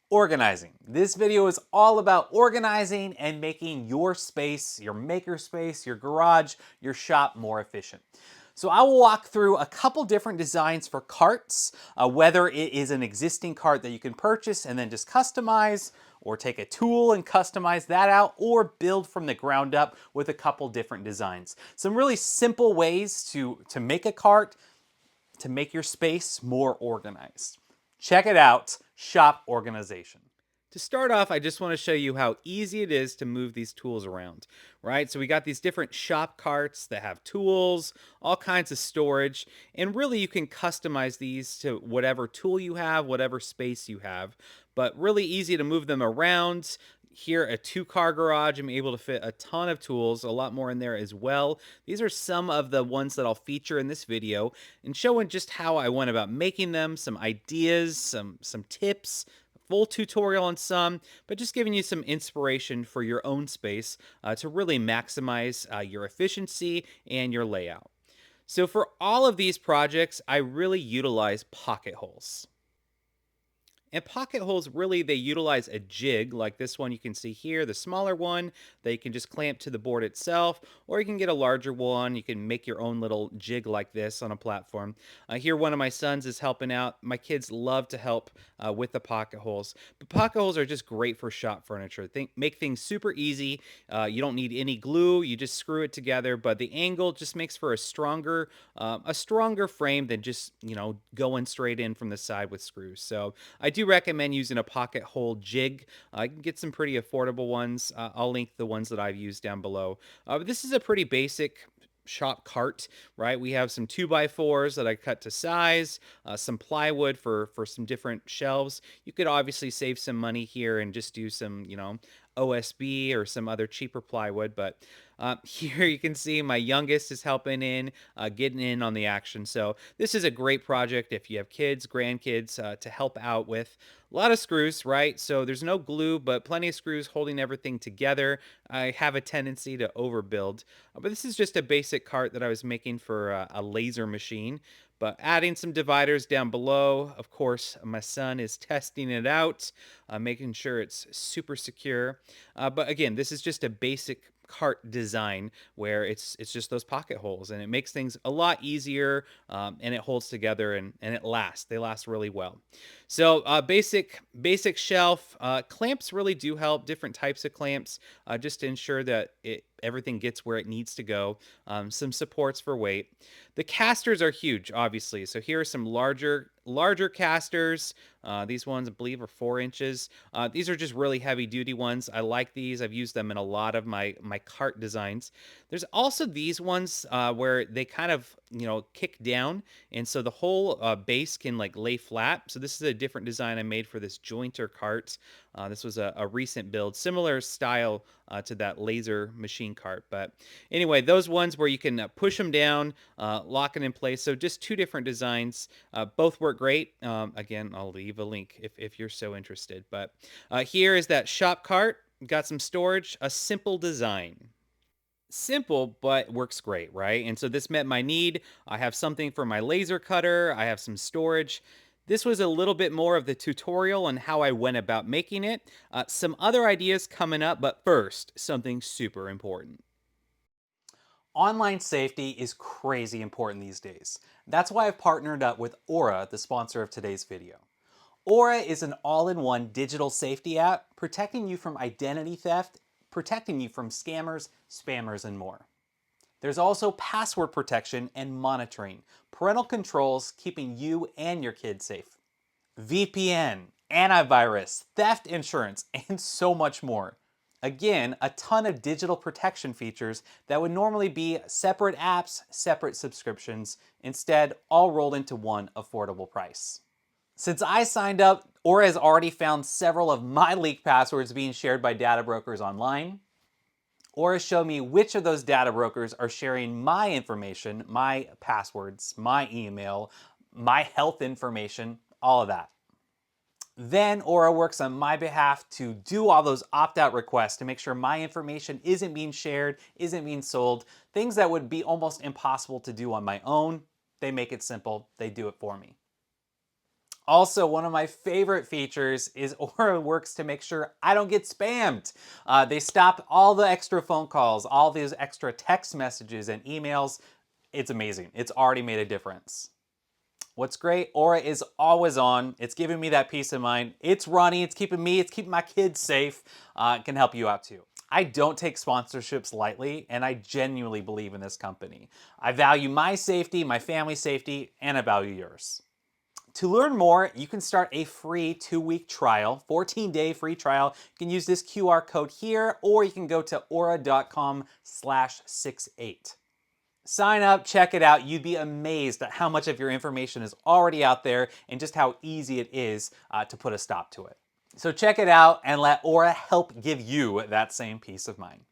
Organizing. This video is all about organizing and making your space, your makerspace, your garage, your shop more efficient. So I will walk through a couple different designs for carts, whether it is an existing cart that you can purchase and then just customize, or take a tool and customize that out, or build from the ground up with a couple different designs. Some really simple ways to make a cart, to make your space more organized. Check it out, shop organization. To start off, I just want to show you how easy it is to move these tools around, right? So we got these different shop carts that have tools, all kinds of storage, and really you can customize these to whatever tool you have, whatever space you have, but really easy to move them around. Here, a 2-car garage, I'm able to fit a ton of tools, a lot more in there as well. These are some of the ones that I'll feature in this video and showing just how I went about making them, some ideas, some tips, full tutorial on some, but just giving you some inspiration for your own space to really maximize your efficiency and your layout. So for all of these projects, I really utilize pocket holes. And pocket holes, really, they utilize a jig like this one you can see here, the smaller one that you can just clamp to the board itself, or you can get a larger one. You can make your own little jig like this on a platform. Here, one of my sons is helping out. My kids love to help with the pocket holes. But pocket holes are just great for shop furniture. Make things super easy. You don't need any glue. You just screw it together, but the angle just makes for a stronger frame than just, going straight in from the side with screws. So I do recommend using a pocket hole jig. You can get some pretty affordable ones. I'll link the ones that I've used down below. But this is a pretty basic shop cart, right? We have some 2x4s that I cut to size, some plywood for some different shelves. You could obviously save some money here and just do some, OSB or some other cheaper plywood, but here you can see my youngest is helping in, getting in on the action. So this is a great project if you have kids, grandkids to help out with. A lot of screws, right? So there's no glue, but plenty of screws holding everything together. I have a tendency to overbuild, but this is just a basic cart that I was making for a laser machine. But adding some dividers down below. Of course, my son is testing it out, making sure it's super secure. But again, this is just a basic cart design where it's just those pocket holes, and it makes things a lot easier, and it holds together, and it lasts. They last really well. So basic shelf. Clamps really do help, different types of clamps, just to ensure that everything gets where it needs to go. Some supports for weight. The casters are huge, obviously. So here are some larger casters. These ones, I believe, are 4 inches. These are just really heavy duty ones. I like these. I've used them in a lot of my cart designs. There's also these ones where they kind of, kick down, and so the whole base can like lay flat. So this is a different design I made for this jointer cart. This was a recent build, similar style to that laser machine cart. But anyway, those ones where you can push them down, lock it in place. So just 2 different designs. Both work great. Again, I'll leave a link if you're so interested. But here is that shop cart. Got some storage, a simple design. Simple, but works great, right? And so this met my need. I have something for my laser cutter. I have some storage. This was a little bit more of the tutorial on how I went about making it. Some other ideas coming up, but first, something super important. Online safety is crazy important these days. That's why I've partnered up with Aura, the sponsor of today's video. Aura is an all-in-one digital safety app protecting you from identity theft, protecting you from scammers, spammers, and more. There's also password protection and monitoring, parental controls keeping you and your kids safe, VPN, antivirus, theft insurance, and so much more. Again, a ton of digital protection features that would normally be separate apps, separate subscriptions, instead all rolled into one affordable price. Since I signed up, Aura has already found several of my leaked passwords being shared by data brokers online. Aura showed me which of those data brokers are sharing my information, my passwords, my email, my health information, all of that. Then Aura works on my behalf to do all those opt-out requests to make sure my information isn't being shared, isn't being sold, things that would be almost impossible to do on my own. They make it simple, they do it for me. Also, one of my favorite features is Aura works to make sure I don't get spammed. They stop all the extra phone calls, all these extra text messages and emails. It's amazing. It's already made a difference. What's great, Aura is always on. It's giving me that peace of mind. It's running, it's keeping my kids safe. It can help you out too. I don't take sponsorships lightly, and I genuinely believe in this company. I value my safety, my family's safety, and I value yours. To learn more, you can start a free 2-week trial, 14-day free trial. You can use this QR code here, or you can go to aura.com/68. Sign up, check it out. You'd be amazed at how much of your information is already out there and just how easy it is to put a stop to it. So check it out and let Aura help give you that same peace of mind.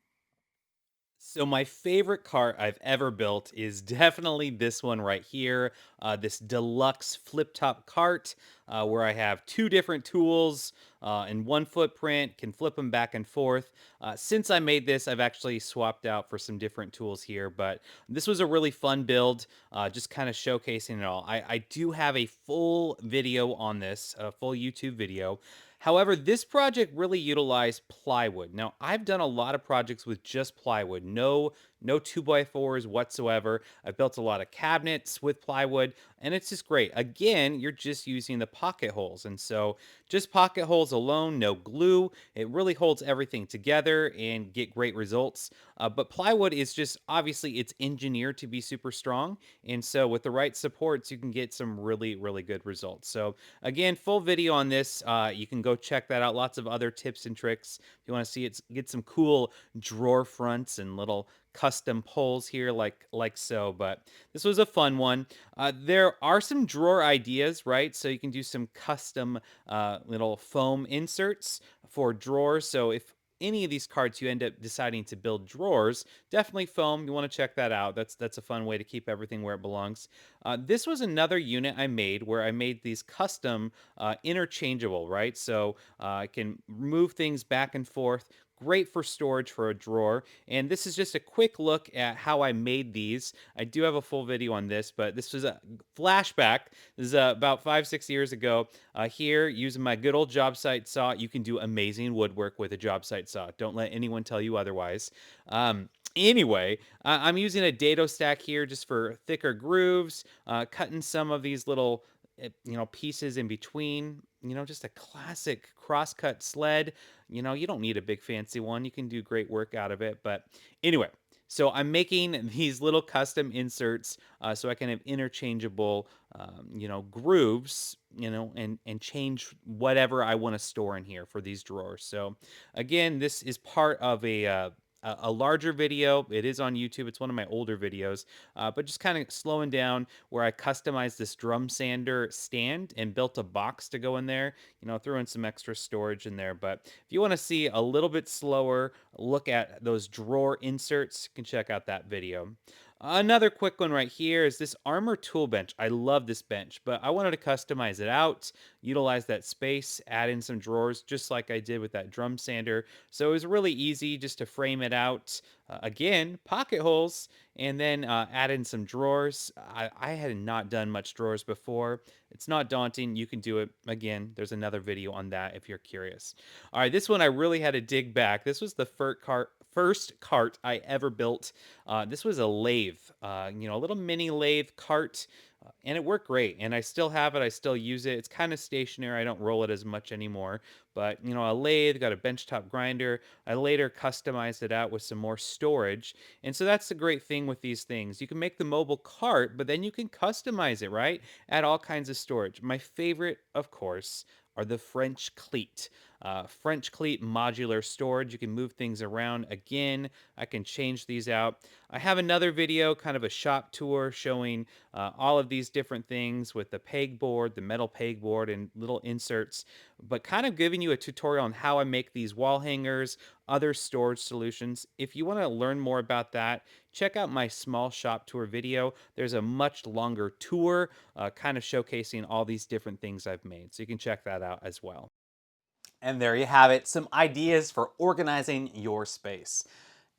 So my favorite cart I've ever built is definitely this one right here, this deluxe flip top cart, where I have two different tools in one footprint, can flip them back and forth. Since I made this, I've actually swapped out for some different tools here, but this was a really fun build, just kind of showcasing it all. I do have a full video on this, a full YouTube video. However, this project really utilized plywood. Now, I've done a lot of projects with just plywood, no 2x4s whatsoever. I've built a lot of cabinets with plywood, and it's just great. Again, you're just using the pocket holes, and so just pocket holes alone, no glue. It really holds everything together and get great results. But plywood is just obviously it's engineered to be super strong, and so with the right supports, you can get some really good results. So again, full video on this. You can go check that out. Lots of other tips and tricks. If you want to see it, get some cool drawer fronts and little custom pulls here like so. But this was a fun one. There are some drawer ideas, right? So you can do some custom little foam inserts for drawers. So if any of these cards you end up deciding to build drawers, definitely foam. You want to check that out. That's a fun way to keep everything where it belongs. This was another unit I made where I made these custom interchangeable, right? So I can move things back and forth. Great for storage for a drawer. And this is just a quick look at how I made these. I do have a full video on this, but this was a flashback. This is about 5-6 years ago. Here, using my good old job site saw, you can do amazing woodwork with a job site saw. Don't let anyone tell you otherwise. Anyway, I'm using a dado stack here just for thicker grooves, cutting some of these little pieces in between, just a classic crosscut sled. You don't need a big fancy one. You can do great work out of it. But anyway, so I'm making these little custom inserts so I can have interchangeable, grooves, and change whatever I want to store in here for these drawers. So again, this is part of a larger video. It is on YouTube. It's one of my older videos, but just kind of slowing down where I customized this drum sander stand and built a box to go in there. Threw in some extra storage in there. But if you want to see a little bit slower look at those drawer inserts, you can check out that video. Another quick one right here is this armor tool bench. I love this bench, but I wanted to customize it out, utilize that space, add in some drawers, just like I did with that drum sander. So it was really easy just to frame it out. Again, pocket holes, and then add in some drawers. I had not done much drawers before. It's not daunting. You can do it. Again, there's another video on that if you're curious. All right, this one I really had to dig back. This was the first cart I ever built. This was a lathe, a little mini lathe cart. And it worked great, and I still have it. I still use it. It's kind of stationary. I don't roll it as much anymore. But a lathe, got a benchtop grinder. I later customized it out with some more storage, and so that's the great thing with these things. You can make the mobile cart, but then you can customize it, right? Add all kinds of storage. My favorite, of course, are the French cleat. French cleat modular storage. You can move things around. Again, I can change these out. I have another video, kind of a shop tour, showing all of these different things with the pegboard, the metal pegboard, and little inserts, but kind of giving you a tutorial on how I make these wall hangers, other storage solutions. If you want to learn more about that, check out my small shop tour video. There's a much longer tour, kind of showcasing all these different things I've made. So you can check that out as well. And there you have it, some ideas for organizing your space.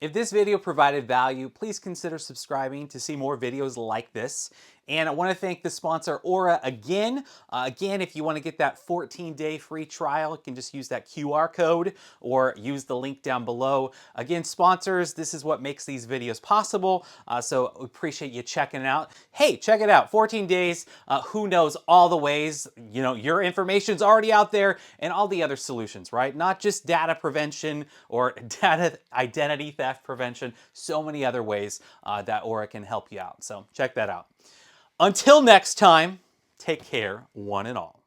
If this video provided value, please consider subscribing to see more videos like this. And I want to thank the sponsor Aura again. Again, if you want to get that 14-day free trial, you can just use that QR code or use the link down below. Again, sponsors, this is what makes these videos possible. So we appreciate you checking it out. Hey, check it out, 14 days, who knows all the ways, you know, your information's already out there and all the other solutions, right? Not just data prevention or data identity theft prevention, so many other ways that Aura can help you out. So check that out. Until next time, take care, one and all.